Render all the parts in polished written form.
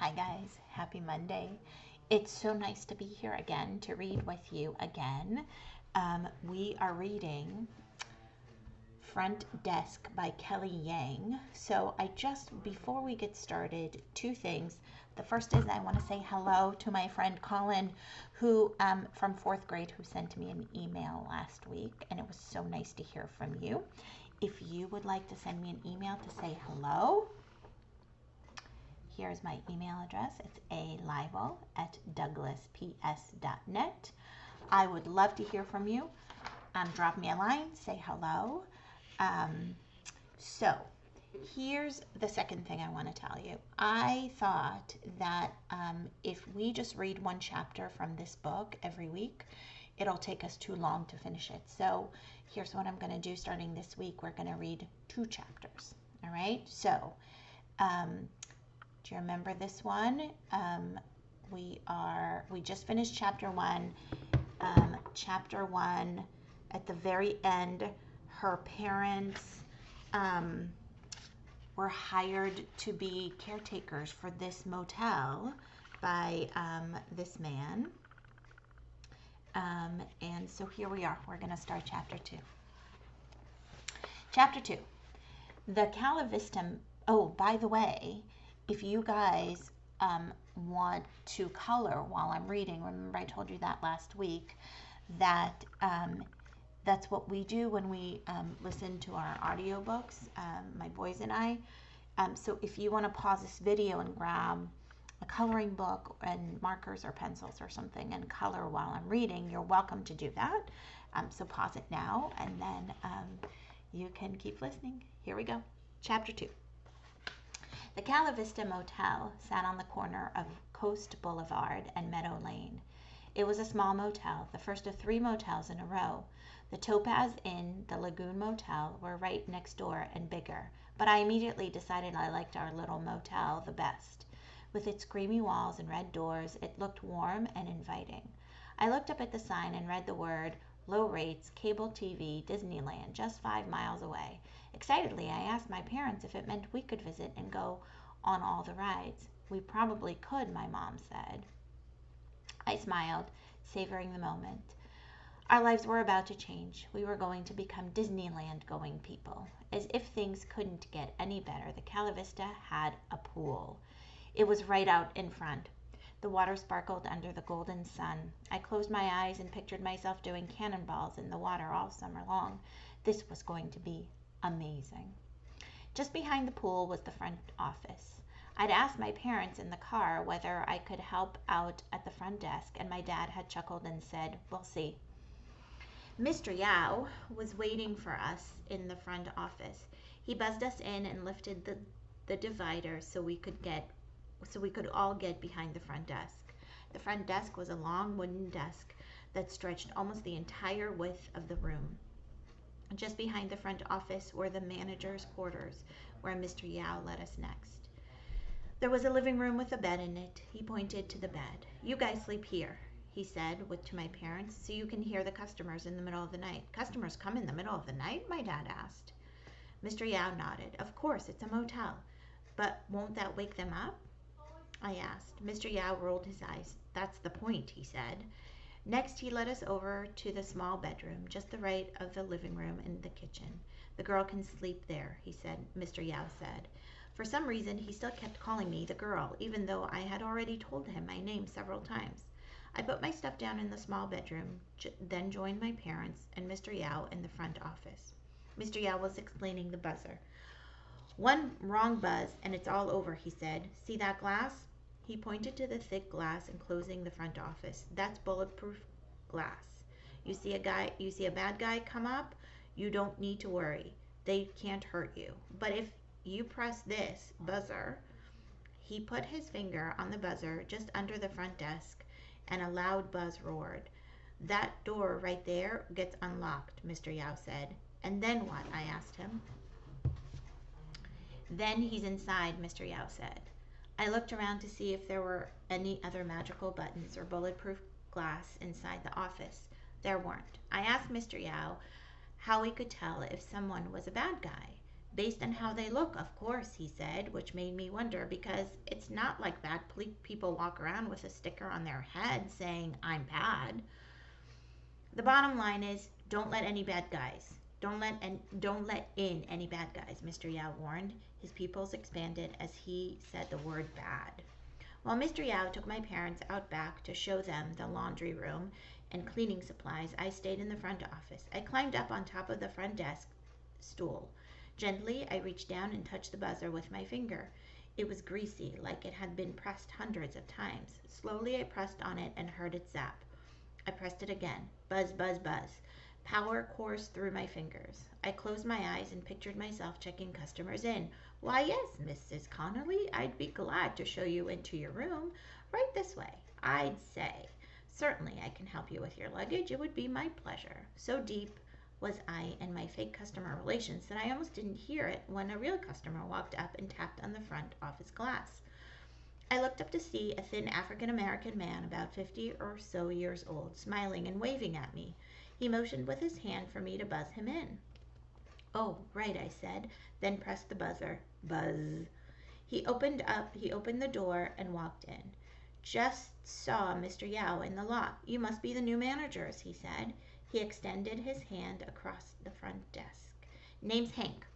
Hi guys, happy Monday. It's so nice to be here again to read with you again. We are reading Front Desk by Kelly Yang. So before we get started, two things. The first is I want to say hello to my friend Colin, who from fourth grade, who sent me an email last week, and it was so nice to hear from you. If you would like to send me an email to say hello, here's my email address. It's alival@douglasps.net. I would love to hear from you. Drop me a line, say hello. So here's the second thing I want to tell you. I thought that if we just read one chapter from this book every week, it'll take us too long to finish it. So here's what I'm going to do starting this week. We're going to read 2 chapters. All right. So do you remember this one? We just finished chapter 1. Chapter 1, at the very end, her parents were hired to be caretakers for this motel by this man. And so here we are. We're going to start chapter 2. Chapter 2. The Cala Vista. Oh, by the way, if you guys want to color while I'm reading, remember I told you that last week, that that's what we do when we listen to our audiobooks, my boys and I. So if you want to pause this video and grab a coloring book and markers or pencils or something and color while I'm reading, you're welcome to do that. So pause it now, and then you can keep listening. Here we go. Chapter 2. The Cala Vista Motel sat on the corner of Coast Boulevard and Meadow Lane. It was a small motel, the first of 3 motels in a row. The Topaz Inn, the Lagoon Motel, were right next door and bigger, but I immediately decided I liked our little motel the best. With its creamy walls and red doors, it looked warm and inviting. I looked up at the sign and read the word, "Low rates, cable TV, Disneyland, just 5 miles away." Excitedly, I asked my parents if it meant we could visit and go on all the rides. "We probably could," my mom said. I smiled, savoring the moment. Our lives were about to change. We were going to become Disneyland-going people. As if things couldn't get any better, the Cala Vista had a pool. It was right out in front. The water sparkled under the golden sun. I closed my eyes and pictured myself doing cannonballs in the water all summer long. This was going to be amazing. Just behind the pool was the front office. I'd asked my parents in the car whether I could help out at the front desk, and my dad had chuckled and said, "We'll see." Mr. Yao was waiting for us in the front office. He buzzed us in and lifted the divider so we could all get behind the front desk. The front desk was a long wooden desk that stretched almost the entire width of the room. Just behind the front office were the manager's quarters, where Mr. Yao led us next. There was a living room with a bed in it. He pointed to the bed. "You guys sleep here," he said to my parents, "so you can hear the customers in the middle of the night." "Customers come in the middle of the night?" my dad asked. Mr. Yao nodded. "Of course, it's a motel. But won't that wake them up?" I asked. Mr. Yao rolled his eyes. "That's the point," he said. Next, he led us over to the small bedroom, just the right of the living room and the kitchen. "The girl can sleep there," Mr. Yao said. For some reason, he still kept calling me the girl, even though I had already told him my name several times. I put my stuff down in the small bedroom, then joined my parents and Mr. Yao in the front office. Mr. Yao was explaining the buzzer. "One wrong buzz and it's all over," he said. "See that glass?" He pointed to the thick glass enclosing the front office. "That's bulletproof glass. You see a bad guy come up, you don't need to worry. They can't hurt you. But if you press this buzzer," he put his finger on the buzzer just under the front desk, and a loud buzz roared. "That door right there gets unlocked," Mr. Yao said. "And then what?" I asked him. "Then he's inside," Mr. Yao said. I looked around to see if there were any other magical buttons or bulletproof glass inside the office. There weren't. I asked Mr. Yao how we could tell if someone was a bad guy. Based on how they look, of course, he said, which made me wonder because it's not like bad people walk around with a sticker on their head saying, I'm bad. The bottom line is, don't let any bad guys. Don't let in any bad guys, Mr. Yao warned. His pupils expanded as he said the word bad. While Mr. Yao took my parents out back to show them the laundry room and cleaning supplies, I stayed in the front office. I climbed up on top of the front desk stool. Gently, I reached down and touched the buzzer with my finger. It was greasy, like it had been pressed hundreds of times. Slowly, I pressed on it and heard it zap. I pressed it again. Buzz, buzz, buzz. Power coursed through my fingers. I closed my eyes and pictured myself checking customers in. Why, yes, Mrs. Connolly, I'd be glad to show you into your room. Right this way, I'd say. Certainly, I can help you with your luggage. It would be my pleasure. So deep was I in my fake customer relations that I almost didn't hear it when a real customer walked up and tapped on the front office glass. I looked up to see a thin African-American man about 50 or so years old, smiling and waving at me. He motioned with his hand for me to buzz him in. Oh, right, I said, then pressed the buzzer. Buzz. He opened the door and walked in. Just saw Mr. Yao in the lot. You must be the new managers, he said. He extended his hand across the front desk. Name's Hank.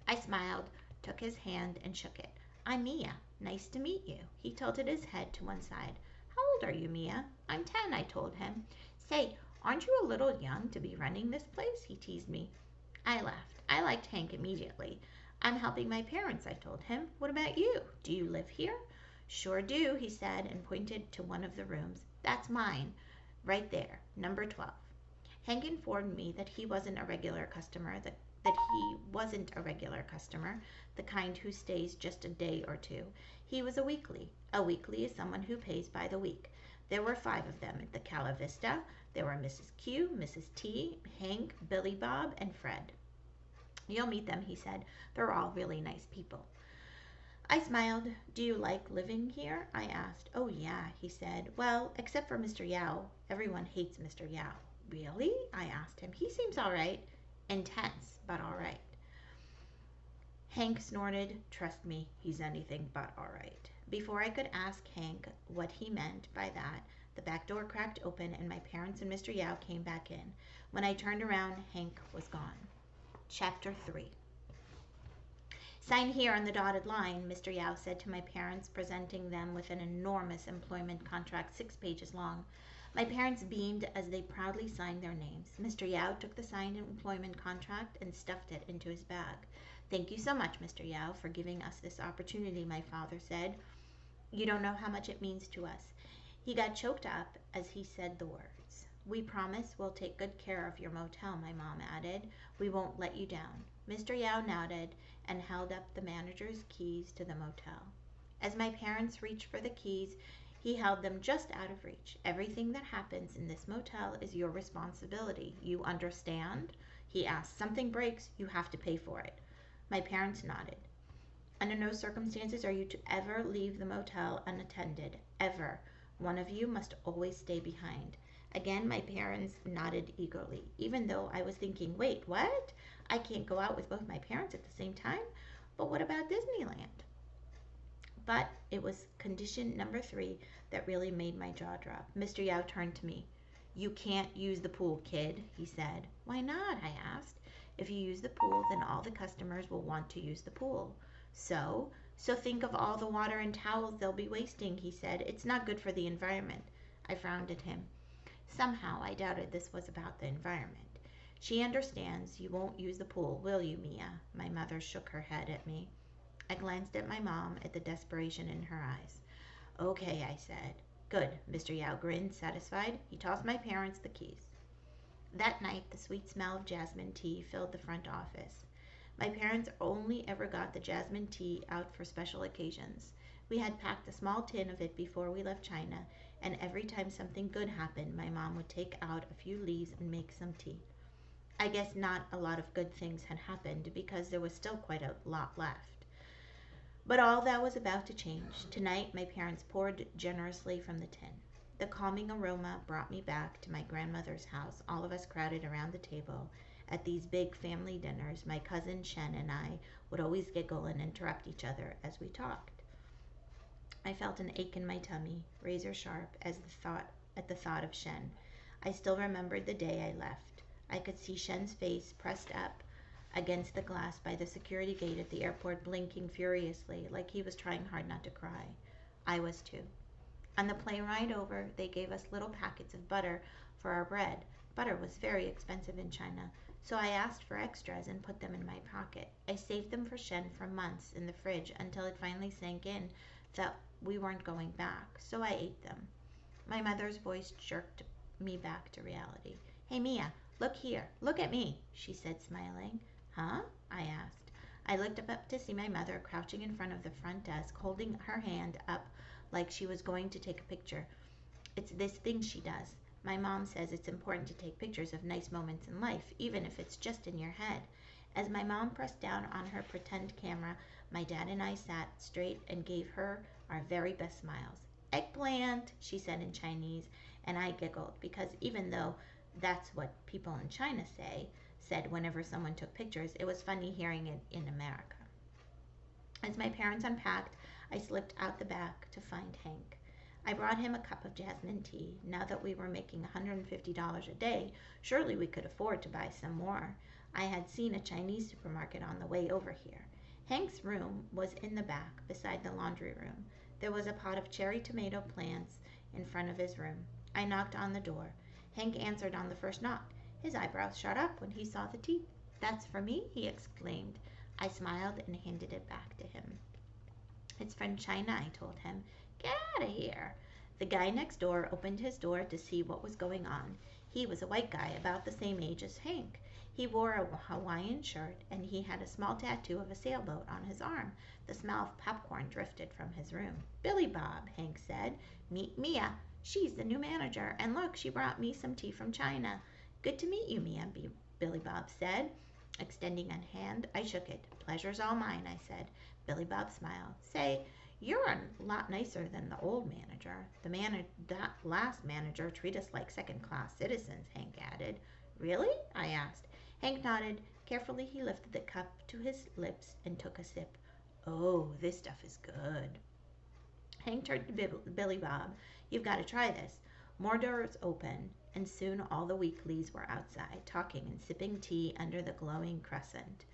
I smiled, took his hand, and shook it. I'm Mia. Nice to meet you. He tilted his head to one side. How old are you, Mia? I'm 10, I told him. Say, aren't you a little young to be running this place? He teased me. I laughed. I liked Hank immediately. I'm helping my parents, I told him. What about you? Do you live here? Sure do, he said, and pointed to one of the rooms. That's mine. Right there, number 12. Hank informed me that he wasn't a regular customer, the kind who stays just a day or two. He was a weekly. A weekly is someone who pays by the week. There were 5 of them at the Cala Vista. There were Mrs. Q, Mrs. T, Hank, Billy Bob, and Fred. You'll meet them, he said. They're all really nice people. I smiled. Do you like living here? I asked. Oh, yeah, he said. Well, except for Mr. Yao. Everyone hates Mr. Yao. Really? I asked him. He seems all right. Intense, but all right. Hank snorted. Trust me, he's anything but all right. Before I could ask Hank what he meant by that, the back door cracked open and my parents and Mr. Yao came back in. When I turned around, Hank was gone. Chapter 3. Sign here on the dotted line, Mr. Yao said to my parents, presenting them with an enormous employment contract 6 pages long. My parents beamed as they proudly signed their names. Mr. Yao took the signed employment contract and stuffed it into his bag. Thank you so much, Mr. Yao, for giving us this opportunity, my father said. You don't know how much it means to us. He got choked up as he said the words. We promise we'll take good care of your motel, my mom added. We won't let you down. Mr. Yao nodded and held up the manager's keys to the motel. As my parents reached for the keys, he held them just out of reach. Everything that happens in this motel is your responsibility. You understand? He asked. Something breaks, you have to pay for it. My parents nodded. Under no circumstances are you to ever leave the motel unattended. Ever. One of you must always stay behind. Again, my parents nodded eagerly, even though I was thinking, wait, what? I can't go out with both my parents at the same time? But what about Disneyland? But it was condition number 3 that really made my jaw drop. Mr. Yao turned to me. You can't use the pool, kid, he said. Why not? I asked. If you use the pool, then all the customers will want to use the pool. So think of all the water and towels they'll be wasting, he said. It's not good for the environment. I frowned at him. Somehow I doubted this was about the environment. She understands you won't use the pool, will you, Mia? My mother shook her head at me. I glanced at my mom at the desperation in her eyes. Okay, I said. Good. Mr. Yao grinned, satisfied. He tossed my parents the keys. That night, the sweet smell of jasmine tea filled the front office. My parents only ever got the jasmine tea out for special occasions. We had packed a small tin of it before we left China, and every time something good happened, my mom would take out a few leaves and make some tea. I guess not a lot of good things had happened because there was still quite a lot left. But all that was about to change. Tonight, my parents poured generously from the tin. The calming aroma brought me back to my grandmother's house, all of us crowded around the table At these big family dinners, my cousin Shen and I would always giggle and interrupt each other as we talked. I felt an ache in my tummy, razor sharp at the thought of Shen. I still remembered the day I left. I could see Shen's face pressed up against the glass by the security gate at the airport, blinking furiously like he was trying hard not to cry. I was too. On the plane ride over, they gave us little packets of butter for our bread. Butter was very expensive in China, so I asked for extras and put them in my pocket. I saved them for Shen for months in the fridge until it finally sank in that we weren't going back, so I ate them. My mother's voice jerked me back to reality. "Hey, Mia, look here. Look at me," she said, smiling. "Huh?" I asked. I looked up to see my mother crouching in front of the front desk, holding her hand up like she was going to take a picture. It's this thing she does. My mom says it's important to take pictures of nice moments in life, even if it's just in your head. As my mom pressed down on her pretend camera, my dad and I sat straight and gave her our very best smiles. "Eggplant," she said in Chinese, and I giggled because even though that's what people in China said whenever someone took pictures, it was funny hearing it in America. As my parents unpacked, I slipped out the back to find Hank. I brought him a cup of jasmine tea. Now that we were making $150 a day, surely we could afford to buy some more. I had seen a Chinese supermarket on the way over here. Hank's room was in the back, beside the laundry room. There was a pot of cherry tomato plants in front of his room. I knocked on the door. Hank answered on the first knock. His eyebrows shot up when he saw the tea. "That's for me?" he exclaimed. I smiled and handed it back to him. "It's from China," I told him. "Get out of here." The guy next door opened his door to see what was going on. He was a white guy about the same age as Hank. He wore a Hawaiian shirt, and he had a small tattoo of a sailboat on his arm. The smell of popcorn drifted from his room. "Billy Bob," Hank said. "Meet Mia. She's the new manager, and look, she brought me some tea from China." "Good to meet you, Mia," Billy Bob said, extending a hand. I shook it. "Pleasure's all mine," I said. Billy Bob smiled. "Say, you're a lot nicer than the old manager. That last manager treated us like second-class citizens," Hank added. "Really?" I asked. Hank nodded. Carefully, he lifted the cup to his lips and took a sip. "Oh, this stuff is good." Hank turned to Billy Bob. "You've got to try this." More doors opened, and soon all the weeklies were outside, talking and sipping tea under the glowing crescent.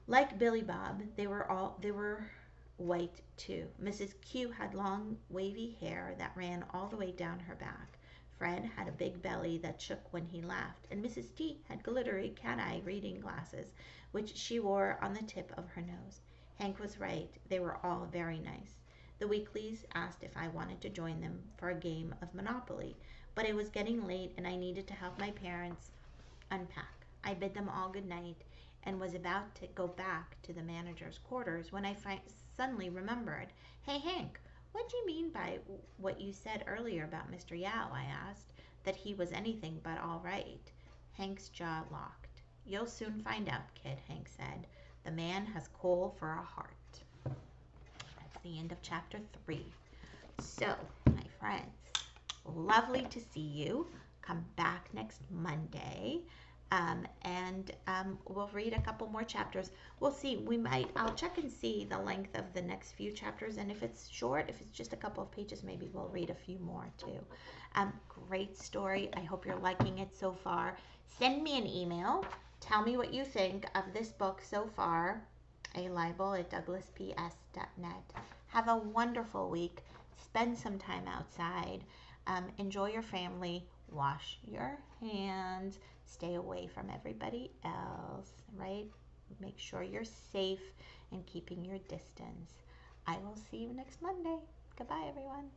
Like Billy Bob, they were white too. Mrs. Q had long, wavy hair that ran all the way down her back. Fred had a big belly that shook when he laughed, and Mrs. T had glittery cat-eye reading glasses, which she wore on the tip of her nose. Hank was right. They were all very nice. The weeklies asked if I wanted to join them for a game of Monopoly, but it was getting late and I needed to help my parents unpack. I bid them all good night and was about to go back to the manager's quarters when I suddenly remembered. "Hey, Hank, what do you mean by what you said earlier about Mr. Yao?" I asked. "That he was anything but all right." Hank's jaw locked. "You'll soon find out, kid," Hank said. "The man has coal for a heart." That's the end of chapter 3. So, my friends, lovely to see you. Come back next Monday. We'll read a couple more chapters. We'll see. I'll check and see the length of the next few chapters, and if it's short, if it's just a couple of pages, maybe we'll read a few more too. Great story. I hope you're liking it so far. Send me an email. Tell me what you think of this book so far. alibel@douglasps.net. Have a wonderful week. Spend some time outside. Enjoy your family. Wash your hands. Stay away from everybody else, right? Make sure you're safe and keeping your distance. I will see you next Monday. Goodbye, everyone.